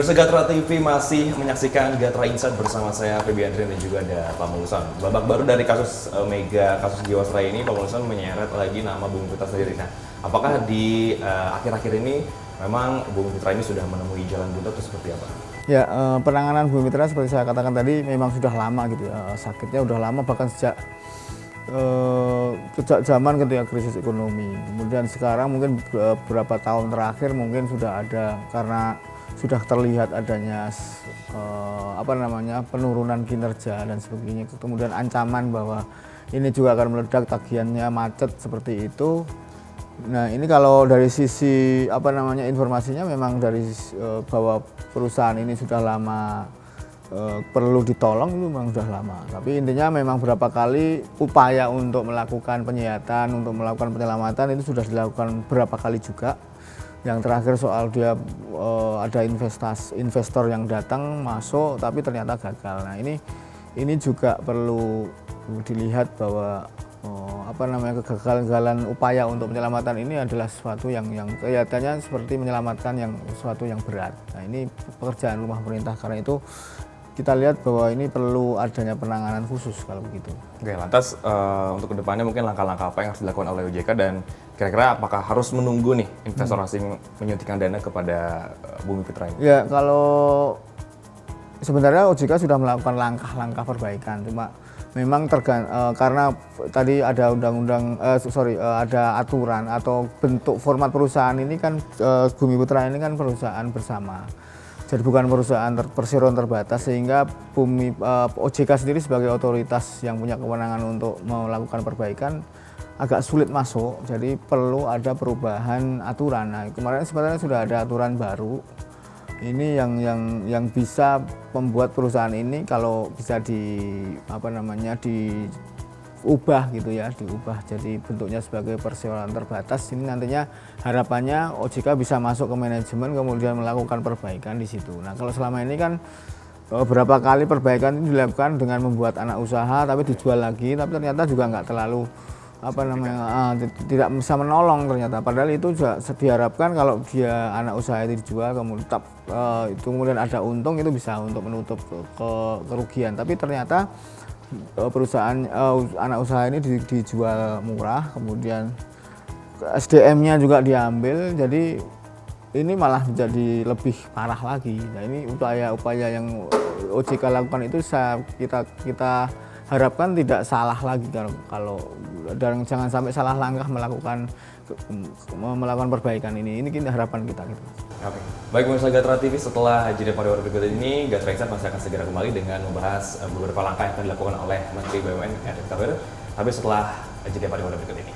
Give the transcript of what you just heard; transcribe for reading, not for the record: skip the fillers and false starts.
Pemirsa Gatra TV masih menyaksikan Gatra Insight bersama saya Feby Andrian dan juga ada Pak Mulson. Babak baru dari kasus mega kasus Jiwasraya ini, Pak Mulson menyeret lagi nama Bumi Putra sendiri. Nah, apakah di akhir-akhir ini memang Bumi Putra ini sudah menemui jalan buntu atau seperti apa? Ya, penanganan Bumi Putra seperti saya katakan tadi memang sudah lama gitu ya, sakitnya udah lama bahkan sejak zaman gitu ya, krisis ekonomi. Kemudian sekarang mungkin beberapa tahun terakhir mungkin sudah ada karena sudah terlihat adanya penurunan kinerja dan sebagainya. Kemudian ancaman bahwa ini juga akan meledak, tagihannya macet seperti itu. Nah, ini kalau dari sisi informasinya memang dari bahwa perusahaan ini sudah lama perlu ditolong itu memang sudah lama. Tapi intinya memang berapa kali upaya untuk melakukan penyihatan, untuk melakukan penyelamatan itu sudah dilakukan berapa kali juga. Yang terakhir soal dia ada investor yang datang masuk tapi ternyata gagal. Nah, ini juga perlu dilihat bahwa kegagalan upaya untuk penyelamatan ini adalah sesuatu yang kelihatannya seperti menyelamatkan sesuatu yang berat. Nah, ini pekerjaan rumah pemerintah, karena itu kita lihat bahwa ini perlu adanya penanganan khusus kalau begitu. Oke, lantas untuk kedepannya mungkin langkah-langkah apa yang harus dilakukan oleh OJK, dan kira-kira apakah harus menunggu nih investor asing menyuntikkan dana kepada Bumi Putra ini? Ya, kalau sebenarnya OJK sudah melakukan langkah-langkah perbaikan, cuma memang karena tadi ada ada aturan atau bentuk format perusahaan ini kan, Bumi Putra ini kan perusahaan bersama. Jadi bukan perusahaan perseroan terbatas, sehingga OJK sendiri sebagai otoritas yang punya kewenangan untuk melakukan perbaikan agak sulit masuk. Jadi perlu ada perubahan aturan. Nah, kemarin sebenarnya sudah ada aturan baru. Ini yang bisa membuat perusahaan ini kalau bisa diubah gitu ya, diubah jadi bentuknya sebagai perseroan terbatas. Ini nantinya harapannya OJK bisa masuk ke manajemen kemudian melakukan perbaikan di situ. Nah, kalau selama ini kan beberapa kali perbaikan ini dilakukan dengan membuat anak usaha tapi dijual lagi, tapi ternyata juga nggak terlalu tidak bisa menolong ternyata. Padahal itu juga diharapkan kalau dia anak usaha itu dijual kemudian ada untung, itu bisa untuk menutup kerugian. Tapi ternyata perusahaan anak usaha ini dijual murah, kemudian SDM-nya juga diambil, jadi ini malah menjadi lebih parah lagi. Nah, ini upaya-upaya yang OJK lakukan itu kita harapkan tidak salah lagi kalau dan jangan sampai salah langkah melakukan perbaikan ini. Ini harapan kita gitu. Oke. Baik, pemirsa Gatra TV, setelah jeda pariwara berikut ini, Gatra Insight masih akan segera kembali dengan membahas beberapa langkah yang akan dilakukan oleh Menteri BUMN Erick Thohir. Tapi setelah jeda pariwara berikut ini.